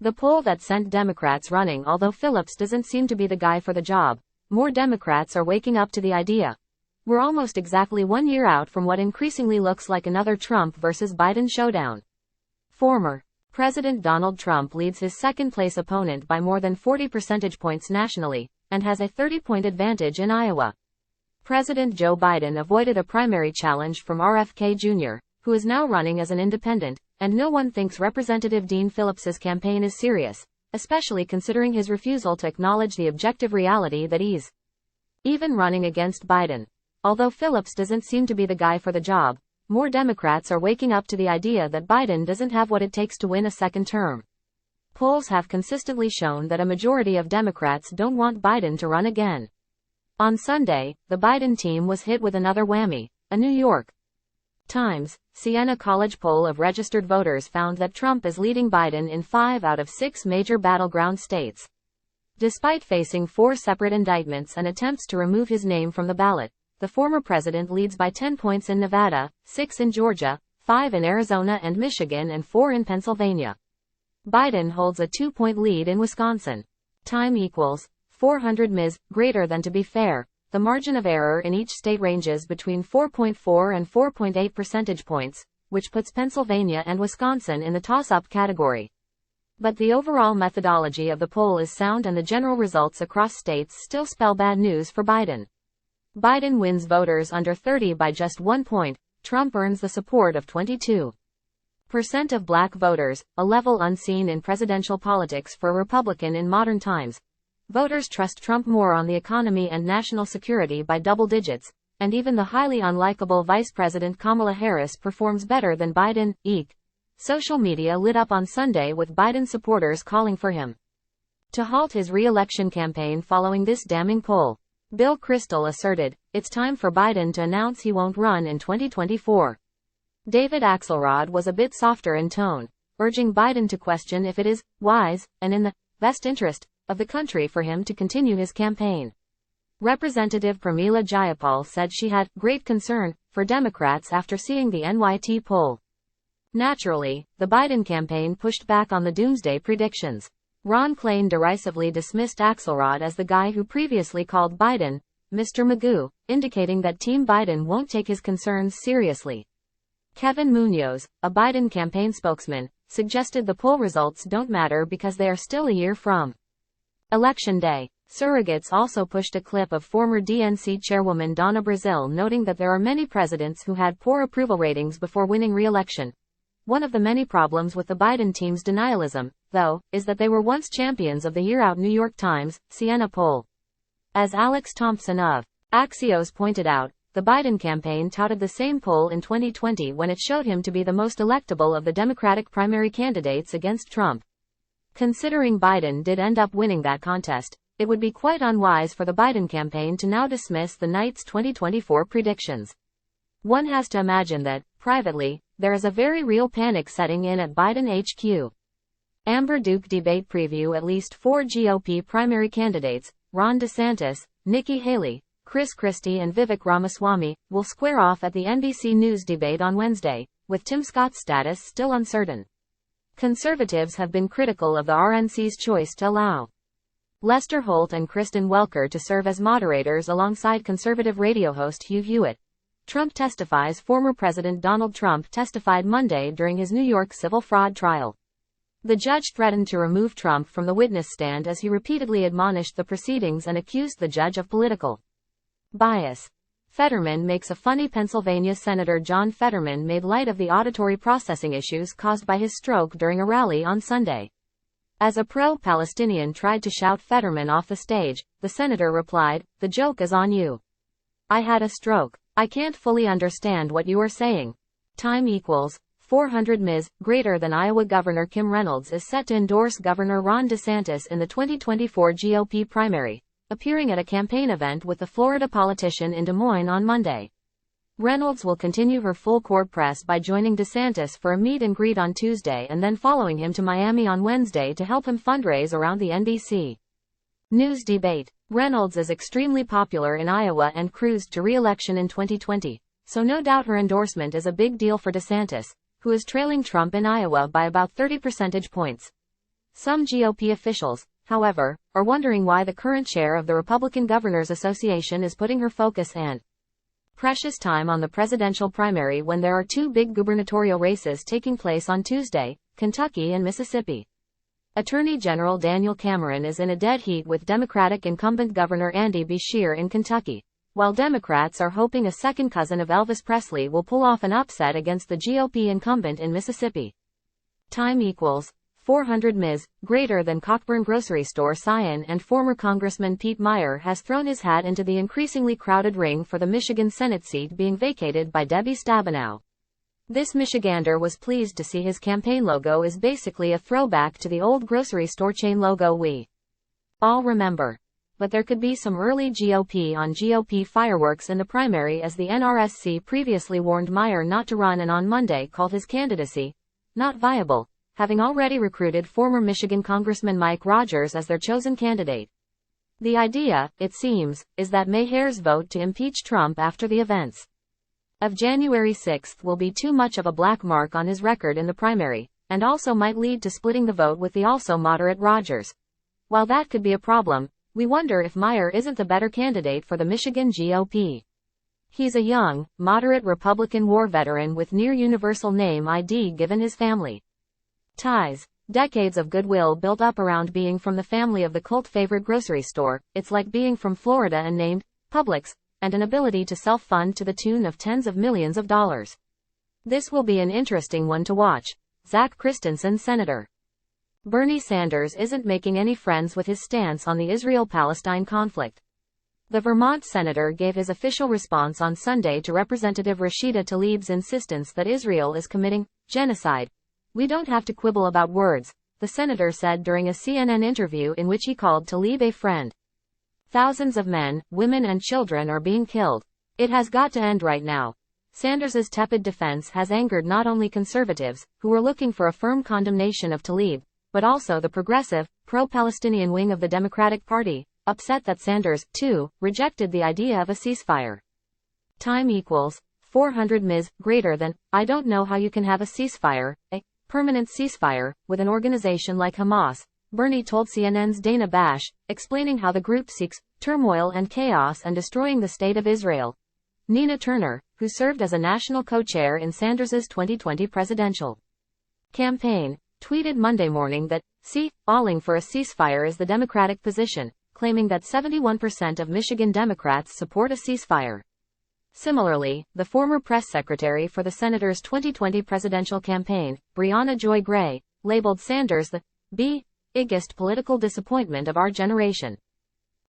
The poll that sent Democrats running. Although Phillips doesn't seem to be the guy for the job, more Democrats are waking up to the idea. We're almost exactly 1 year out from what increasingly looks like another Trump versus Biden showdown. Former President Donald Trump leads his second-place opponent by more than 40 percentage points nationally, and has a 30-point advantage in Iowa. President Joe Biden avoided a primary challenge from RFK Jr., who is now running as an independent, and no one thinks Representative Dean Phillips's campaign is serious, especially considering his refusal to acknowledge the objective reality that he's even running against Biden. Although Phillips doesn't seem to be the guy for the job, more Democrats are waking up to the idea that Biden doesn't have what it takes to win a second term. Polls have consistently shown that a majority of Democrats don't want Biden to run again. On Sunday, the Biden team was hit with another whammy. A New York Times, Siena College poll of registered voters found that Trump is leading Biden in 5 out of 6 major battleground states. Despite facing 4 separate indictments and attempts to remove his name from the ballot, the former president leads by 10 points in Nevada, 6 in Georgia, 5 in Arizona and Michigan and 4 in Pennsylvania. Biden holds a 2-point lead in Wisconsin. Time equals 400 ms. Greater than. To be fair, the margin of error in each state ranges between 4.4 and 4.8 percentage points, which puts Pennsylvania and Wisconsin in the toss-up category. But the overall methodology of the poll is sound and the general results across states still spell bad news for Biden. Biden wins voters under 30 by just 1 point. Trump earns the support of 22% of black voters, a level unseen in presidential politics for a Republican in modern times. Voters trust Trump more on the economy and national security by double digits, and even the highly unlikable Vice President Kamala Harris performs better than Biden. Eek. Social media lit up on Sunday with Biden supporters calling for him to halt his re-election campaign following this damning poll. Bill Kristol asserted, "It's time for Biden to announce he won't run in 2024. David Axelrod was a bit softer in tone, urging Biden to question if it is wise and in the best interest of the country for him to continue his campaign. Representative Pramila Jayapal said she had great concern for Democrats after seeing the NYT poll. Naturally, the Biden campaign pushed back on the doomsday predictions. Ron Klain derisively dismissed Axelrod as the guy who previously called Biden Mr. Magoo, indicating that Team Biden won't take his concerns seriously. Kevin Munoz, a Biden campaign spokesman, suggested the poll results don't matter because they are still a year from Election Day. Surrogates also pushed a clip of former DNC chairwoman Donna Brazile noting that there are many presidents who had poor approval ratings before winning re-election. One of the many problems with the Biden team's denialism, though, is that they were once champions of the year out. New York Times, Siena poll. As Alex Thompson of Axios pointed out, the Biden campaign touted the same poll in 2020 when it showed him to be the most electable of the Democratic primary candidates against Trump. Considering Biden did end up winning that contest, it would be quite unwise for the Biden campaign to now dismiss the night's 2024 predictions. One has to imagine that, privately, there is a very real panic setting in at Biden HQ. Amber Duke debate preview. At least 4 GOP primary candidates, Ron DeSantis, Nikki Haley, Chris Christie and Vivek Ramaswamy, will square off at the NBC News debate on Wednesday, with Tim Scott's status still uncertain. Conservatives have been critical of the RNC's choice to allow Lester Holt and Kristen Welker to serve as moderators alongside conservative radio host Hugh Hewitt. Trump testifies. Former President Donald Trump testified Monday during his New York civil fraud trial. The judge threatened to remove Trump from the witness stand as he repeatedly admonished the proceedings and accused the judge of political bias. Fetterman makes a funny. Pennsylvania Senator John Fetterman made light of the auditory processing issues caused by his stroke during a rally on Sunday. As a pro-Palestinian tried to shout Fetterman off the stage, the senator replied, "The joke is on you. I had a stroke. I can't fully understand what you are saying." Time equals 400 ms. Greater than. Iowa Governor Kim Reynolds is set to endorse Governor Ron DeSantis in the 2024 GOP primary, appearing at a campaign event with the Florida politician in Des Moines on Monday. Reynolds will continue her full-court press by joining DeSantis for a meet and greet on Tuesday and then following him to Miami on Wednesday to help him fundraise around the NBC News debate. Reynolds is extremely popular in Iowa and cruised to re-election in 2020, so no doubt her endorsement is a big deal for DeSantis, who is trailing Trump in Iowa by about 30 percentage points. Some GOP officials, however, are wondering why the current chair of the Republican Governors Association is putting her focus and precious time on the presidential primary when there are two big gubernatorial races taking place on Tuesday, Kentucky and Mississippi. Attorney General Daniel Cameron is in a dead heat with Democratic incumbent Governor Andy Beshear in Kentucky, while Democrats are hoping a second cousin of Elvis Presley will pull off an upset against the GOP incumbent in Mississippi. Time equals 400 Ms. Greater than Cockburn grocery store Siena and former Congressman Pete Meyer has thrown his hat into the increasingly crowded ring for the Michigan Senate seat being vacated by Debbie Stabenow. This Michigander was pleased to see his campaign logo is basically a throwback to the old grocery store chain logo we all remember. But there could be some early GOP on GOP fireworks in the primary, as the NRSC previously warned Meyer not to run and on Monday called his candidacy not viable, having already recruited former Michigan Congressman Mike Rogers as their chosen candidate. The idea, it seems, is that Meyer's vote to impeach Trump after the events of January 6 will be too much of a black mark on his record in the primary, and also might lead to splitting the vote with the also moderate Rogers. While that could be a problem, we wonder if Meyer isn't the better candidate for the Michigan GOP. He's a young, moderate Republican war veteran with near universal name ID given his family ties, decades of goodwill built up around being from the family of the cult favorite grocery store. It's like being from Florida and named Publix, and an ability to self-fund to the tune of tens of millions of dollars. This will be an interesting one to watch. Zach Christensen, Senator. Bernie Sanders isn't making any friends with his stance on the Israel-Palestine conflict. The Vermont senator gave his official response on Sunday to Representative Rashida Tlaib's insistence that Israel is committing genocide. "We don't have to quibble about words," the senator said during a CNN interview in which he called Tlaib a friend. "Thousands of men, women and children are being killed. It has got to end right now." Sanders's tepid defense has angered not only conservatives, who were looking for a firm condemnation of Tlaib, but also the progressive, pro-Palestinian wing of the Democratic Party, upset that Sanders, too, rejected the idea of a ceasefire. Time equals 400 Ms. Greater than, I don't know how you can have a ceasefire, a permanent ceasefire, with an organization like Hamas, Bernie told CNN's Dana Bash, explaining how the group seeks turmoil and chaos and destroying the state of Israel. Nina Turner, who served as a national co-chair in Sanders's 2020 presidential campaign, tweeted Monday morning that, "Alling for a ceasefire is the Democratic position," claiming that 71% of Michigan Democrats support a ceasefire. Similarly, the former press secretary for the senator's 2020 presidential campaign, Brianna Joy Gray, labeled Sanders the biggest political disappointment of our generation.